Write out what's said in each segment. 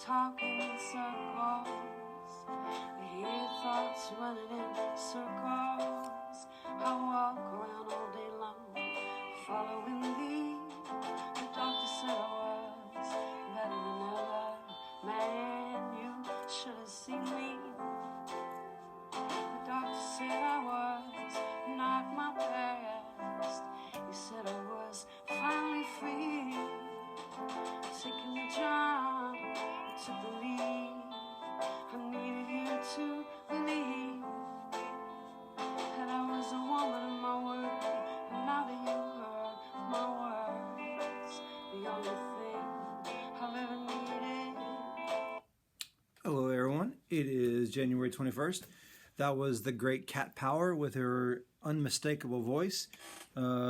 talking in circles. I hear thoughts running in circles. I walk around all day long, following thee. The doctor said I was better than ever. Man, you should have seen me. The doctor said I was not my best. He said I was finally free. Taking the job, I took the lead. I needed you to believe that I was a woman of my word. And now that you heard my words, the only thing I've ever needed. Hello everyone, it is January 21st. That was the great Cat Power with her unmistakable voice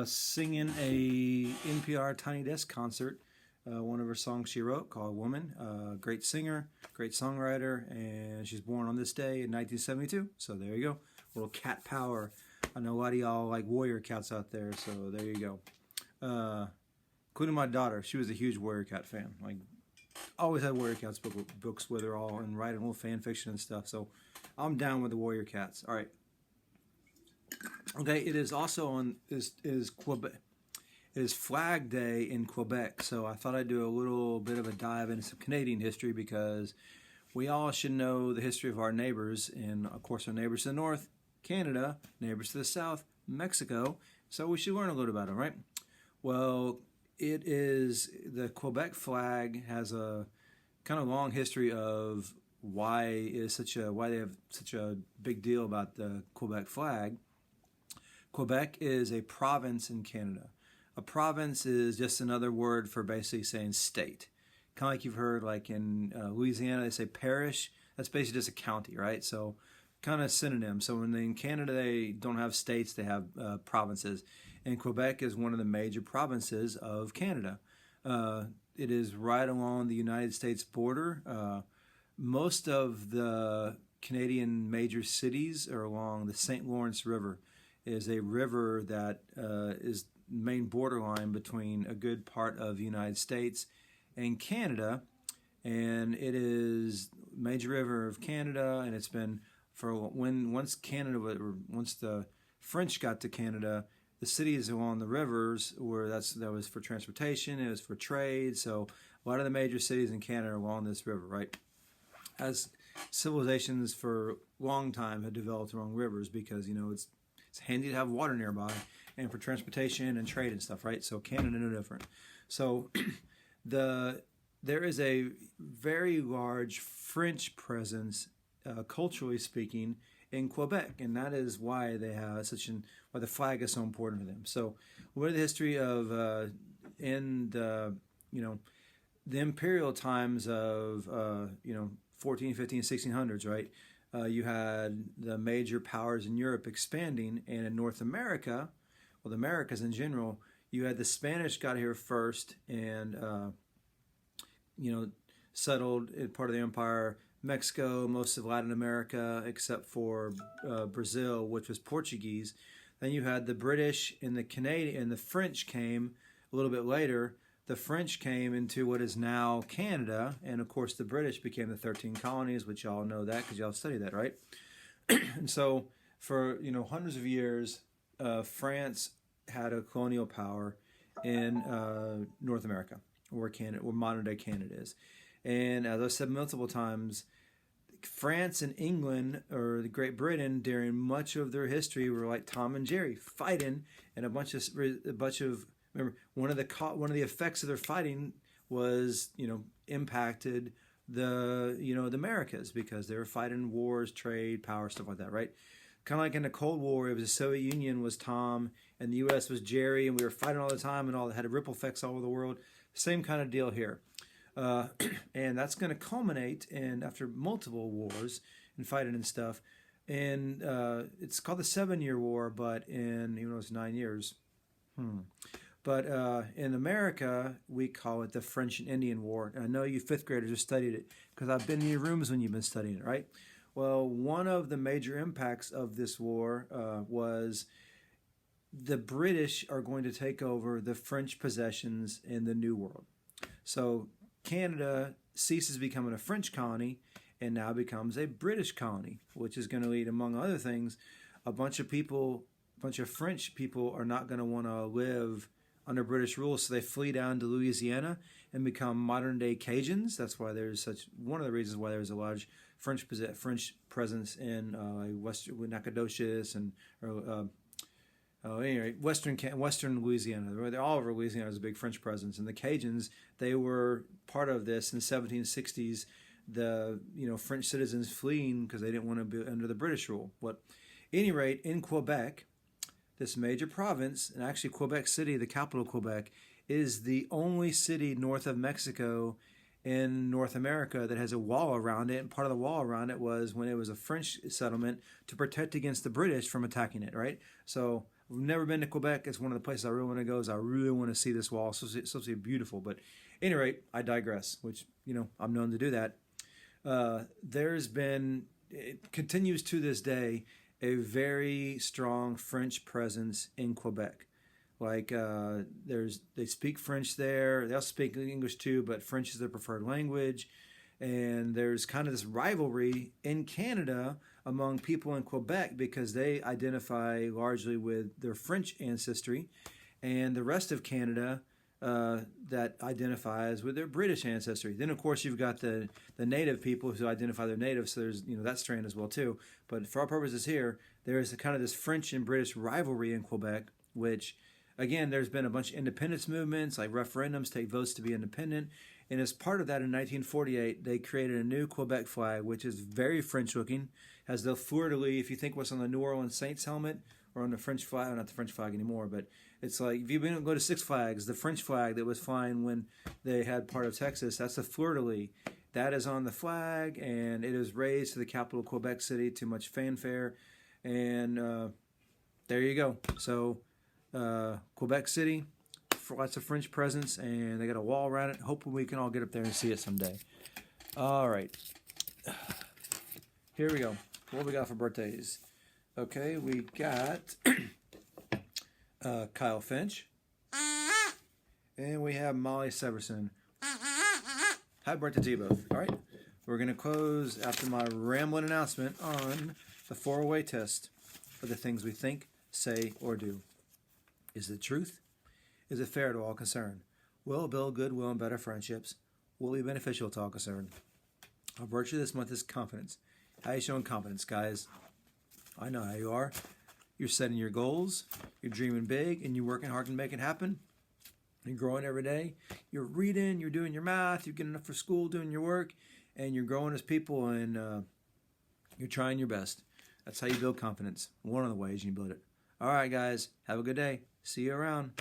singing a NPR Tiny Desk concert. One of her songs she wrote called Woman. Great singer, great songwriter, and she's born on this day in 1972. So there you go, little Cat Power. I know a lot of y'all like warrior cats out there, so there you go. Including my daughter, she was a huge Warrior Cat fan. Like, always had Warrior Cats books with her all, and writing little fan fiction and stuff. So I'm down with the Warrior Cats. All right. Okay, it is also on is Quebec. It is Flag Day in Quebec, so I thought I'd do a little bit of a dive into some Canadian history because we all should know the history of our neighbors, and of course our neighbors to the north, Canada, neighbors to the south, Mexico, so we should learn a little about them, right? Well, it is, the Quebec flag has a kind of long history of why they have such a big deal about the Quebec flag. Quebec is a province in Canada. A province is just another word for basically saying state. Kind of like you've heard, like in Louisiana, they say parish. That's basically just a county, right? So kind of synonym. So when in Canada they don't have states, they have provinces. And Quebec is one of the major provinces of Canada. It is right along the United States border. Most of the Canadian major cities are along the St. Lawrence River. It is a river that is main borderline between a good part of the United States and Canada, and it is major river of Canada, and it's been once the French got to Canada, the cities along the rivers that was for transportation, it was for trade, so a lot of the major cities in Canada are along this river, right? As civilizations for a long time have developed along rivers because, you know, it's handy to have water nearby and for transportation and trade and stuff, right? So Canada no different. So there is a very large French presence, culturally speaking, in Quebec, and that is why they have why the flag is so important for them. So, what are the history of in the the imperial times of 14, 15, 1600s, right? You had the major powers in Europe expanding, and in North America, well, the Americas in general, you had the Spanish got here first and, settled in part of the empire, Mexico, most of Latin America, except for Brazil, which was Portuguese. Then you had the British and the Canadian, and the French came a little bit later. The French came into what is now Canada, and of course the British became the 13 colonies, which y'all know that because y'all studied that, right? And so for hundreds of years, France had a colonial power in North America, where modern day Canada is. And as I said multiple times, France and England, or the Great Britain, during much of their history, were like Tom and Jerry fighting, and a bunch of remember, one of the effects of their fighting was, impacted the Americas because they were fighting wars, trade, power, stuff like that, right? Kind of like in the Cold War, it was the Soviet Union was Tom and the U.S. was Jerry, and we were fighting all the time, and all that had ripple effects all over the world. Same kind of deal here, and that's going to culminate after multiple wars and fighting and stuff. And it's called the 7-Year War, but even though it's 9 years. But in America, we call it the French and Indian War. And I know you fifth graders have studied it because I've been in your rooms when you've been studying it, right? Well, one of the major impacts of this war was the British are going to take over the French possessions in the New World. So Canada ceases becoming a French colony and now becomes a British colony, which is going to lead, among other things, a bunch of French people are not going to want to live under British rule, so they flee down to Louisiana and become modern-day Cajuns. That's why there's one of the reasons why there's a large French presence in Western Nacogdoches and anyway, Western Louisiana. All over Louisiana is a big French presence, and the Cajuns, they were part of this in the 1760s. The French citizens fleeing because they didn't want to be under the British rule. At any rate, in Quebec, this major province, and actually Quebec City, the capital of Quebec, is the only city north of Mexico in North America that has a wall around it. And part of the wall around it was when it was a French settlement to protect against the British from attacking it, right? So I've never been to Quebec. It's one of the places I really want to go. I really want to see this wall. It's supposed to be beautiful. But at any rate, I digress, which, I'm known to do that. It continues to this day, a very strong French presence in Quebec. They speak French there. They also speak English too, but French is their preferred language. And there's kind of this rivalry in Canada among people in Quebec because they identify largely with their French ancestry, and the rest of Canada that identifies with their British ancestry. Then, of course, you've got the native people who identify their native, so there's that strand as well too. But for our purposes here, there is kind of this French and British rivalry in Quebec, which, again, there's been a bunch of independence movements, like referendums, take votes to be independent. And as part of that, in 1948, they created a new Quebec flag, which is very French-looking, has the fleur-de-lis. If you think what's on the New Orleans Saints helmet, or on the French flag, not the French flag anymore, but it's like, if you go to Six Flags, the French flag that was flying when they had part of Texas, that's the fleur-de-lis. That is on the flag, and it is raised to the capital of Quebec City to much fanfare. And there you go. So Quebec City, lots of French presence, and they got a wall around it. Hopefully we can all get up there and see it someday. All right. Here we go. What we got for birthdays? Okay, we got Kyle Finch. And we have Molly Severson. Happy birthday to you both. All right. We're going to close after my rambling announcement on the 4-way test for the things we think, say, or do. Is it truth? Is it fair to all concerned? Will it build goodwill and better friendships? Will it be beneficial to all concerned? Our virtue this month is confidence. How are you showing confidence, guys? I know how you are. You're setting your goals, you're dreaming big, and you're working hard to make it happen. You're growing every day. You're reading, you're doing your math, you're getting up for school, doing your work, and you're growing as people, and you're trying your best. That's how you build confidence. One of the ways you build it. All right, guys. Have a good day. See you around.